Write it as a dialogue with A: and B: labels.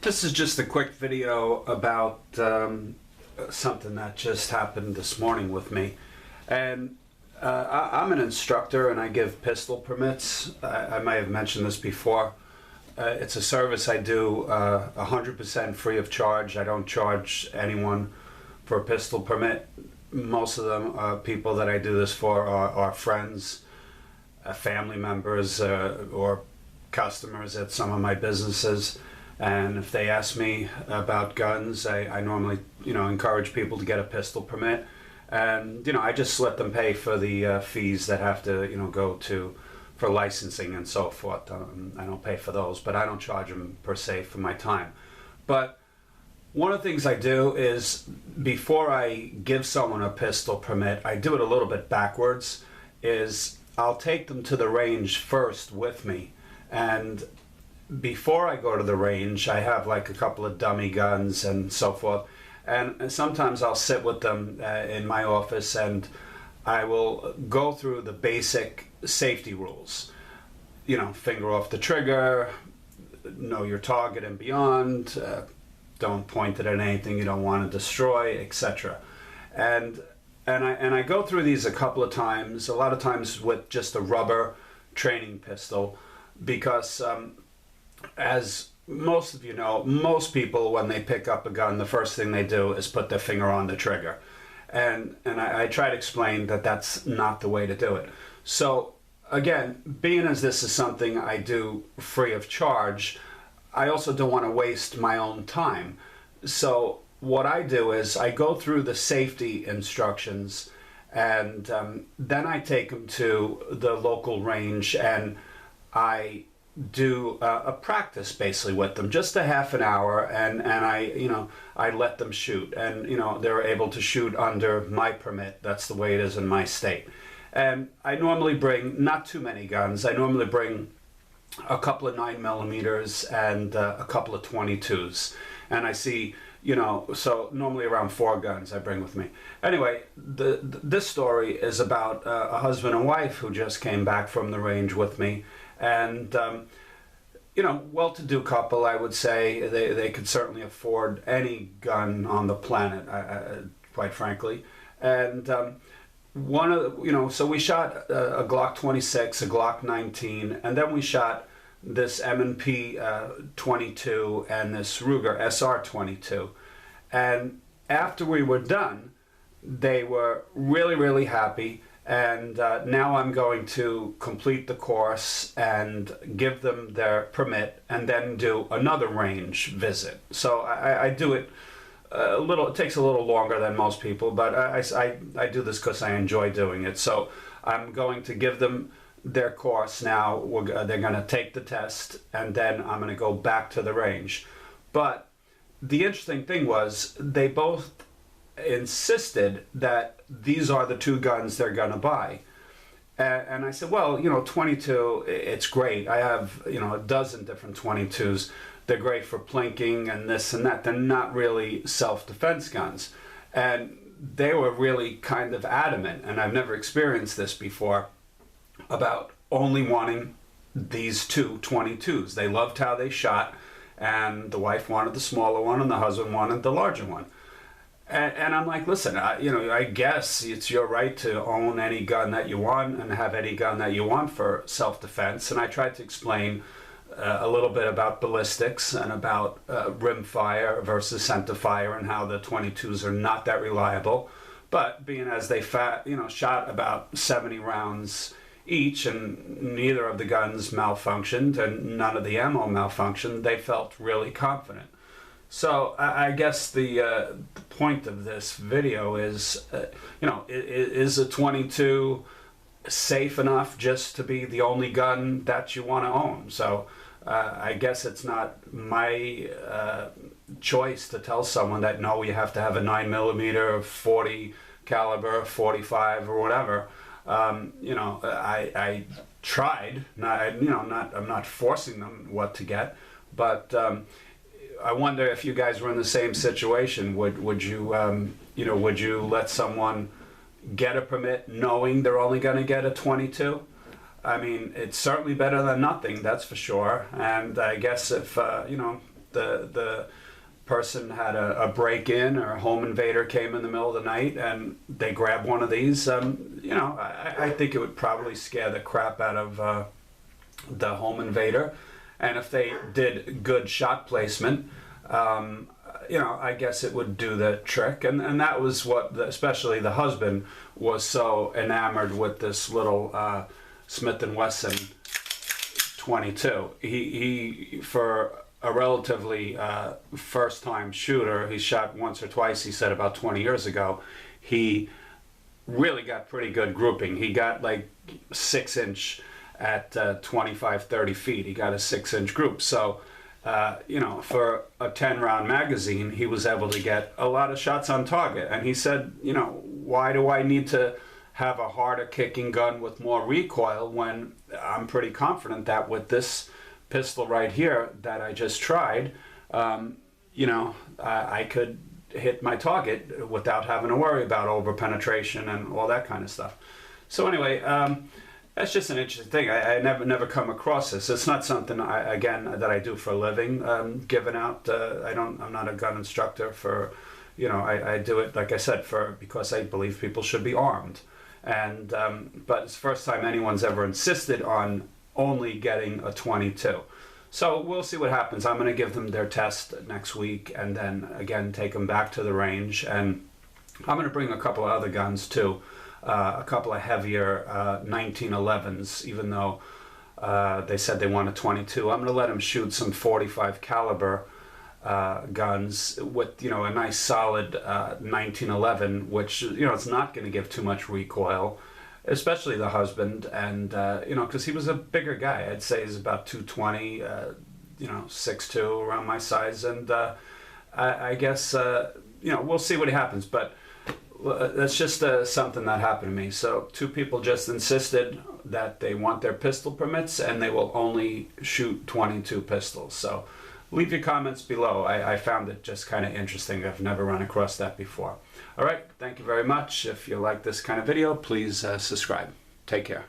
A: This is just a quick video about something that just happened this morning with me. And I'm an instructor and I give pistol permits. I may have mentioned this before. It's a service I do 100% free of charge. I don't charge anyone for a pistol permit. Most of them people that I do this for are friends, family members, or customers at some of my businesses. And if they ask me about guns, I normally, encourage people to get a pistol permit. And, I just let them pay for the fees that have to, go to for licensing and so forth. I don't pay for those, but I don't charge them per se for my time. But one of the things I do is before I give someone a pistol permit, I do it a little bit backwards, is I'll take them to the range first with me. And before I go to the range, I have like a couple of dummy guns and so forth. And sometimes I'll sit with them in my office and I will go through the basic safety rules. Finger off the trigger, know your target and beyond, don't point it at anything you don't want to destroy, etc. And I go through these a couple of times, a lot of times with just a rubber training pistol, because as most of you know, most people when they pick up a gun, the first thing they do is put their finger on the trigger. And I try to explain that that's not the way to do it. So again, being as this is something I do free of charge, I also don't want to waste my own time. So what I do is I go through the safety instructions and then I take them to the local range and I do a practice basically with them, just a half an hour, and I let them shoot, and they're able to shoot under my permit. That's the way it is in my state. And I normally bring not too many guns. I normally bring a couple of 9mm and a couple of 22s, and I see so normally around 4 guns I bring with me. Anyway, this story is about a husband and wife who just came back from the range with me. And, well-to-do couple, I would say. They could certainly afford any gun on the planet, quite frankly. And so we shot a Glock 26, a Glock 19, and then we shot this M&P 22 and this Ruger SR 22. And after we were done, they were really, really happy. And now I'm going to complete the course and give them their permit and then do another range visit. So I do it it takes a little longer than most people, but I do this because I enjoy doing it. So I'm going to give them their course now. They're going to take the test and then I'm going to go back to the range. But the interesting thing was they both insisted that these are the 2 guns they're going to buy. And I said, well, 22, it's great. I have, a dozen different 22s. They're great for plinking and this and that. They're not really self-defense guns. And they were really kind of adamant, and I've never experienced this before, about only wanting these 2 22s. They loved how they shot, and the wife wanted the smaller one and the husband wanted the larger one. And I'm like, listen, I guess it's your right to own any gun that you want and have any gun that you want for self-defense. And I tried to explain a little bit about ballistics and about rimfire versus centerfire and how the 22s are not that reliable. But being as they shot about 70 rounds each and neither of the guns malfunctioned and none of the ammo malfunctioned, they felt really confident. So I guess the point of this video is, is a 22 safe enough just to be the only gun that you want to own? So I guess it's not my choice to tell someone that no, you have to have a 9mm, 40 caliber, 45 or whatever. I tried. I'm not forcing them what to get, but. I wonder if you guys were in the same situation. Would you let someone get a permit knowing they're only going to get a 22? I mean, it's certainly better than nothing, that's for sure. And I guess if the person had a break-in or a home invader came in the middle of the night and they grabbed one of these, I think it would probably scare the crap out of the home invader. And if they did good shot placement, I guess it would do the trick. And that was what, especially the husband, was so enamored with this little Smith & Wesson 22. He for a relatively first-time shooter, he shot once or twice, he said, about 20 years ago. He really got pretty good grouping. He got like 6-inch at 25, 30 feet. He got a 6-inch group. So, for a 10-round magazine, he was able to get a lot of shots on target. And he said, why do I need to have a harder kicking gun with more recoil when I'm pretty confident that with this pistol right here that I just tried, I could hit my target without having to worry about over penetration and all that kind of stuff. So anyway, that's just an interesting thing. I never come across this. It's not something that I do for a living. Giving out, I'm not a gun instructor for, I do it, like I said, because I believe people should be armed. And but it's the first time anyone's ever insisted on only getting a 22. So we'll see what happens. I'm going to give them their test next week and then again take them back to the range. And I'm going to bring a couple of other guns too, a couple of heavier 1911s, even though they said they want a 22. I'm going to let them shoot some 45 caliber guns with a nice solid 1911, which it's not going to give too much recoil, especially the husband. And because he was a bigger guy, I'd say he's about 220, 6'2", around my size. And I guess we'll see what happens, but that's just something that happened to me. So 2 people just insisted that they want their pistol permits and they will only shoot 22 pistols. So leave your comments below. I found it just kind of interesting. I've never run across that before. All right, thank you very much. If you like this kind of video, please subscribe. Take care.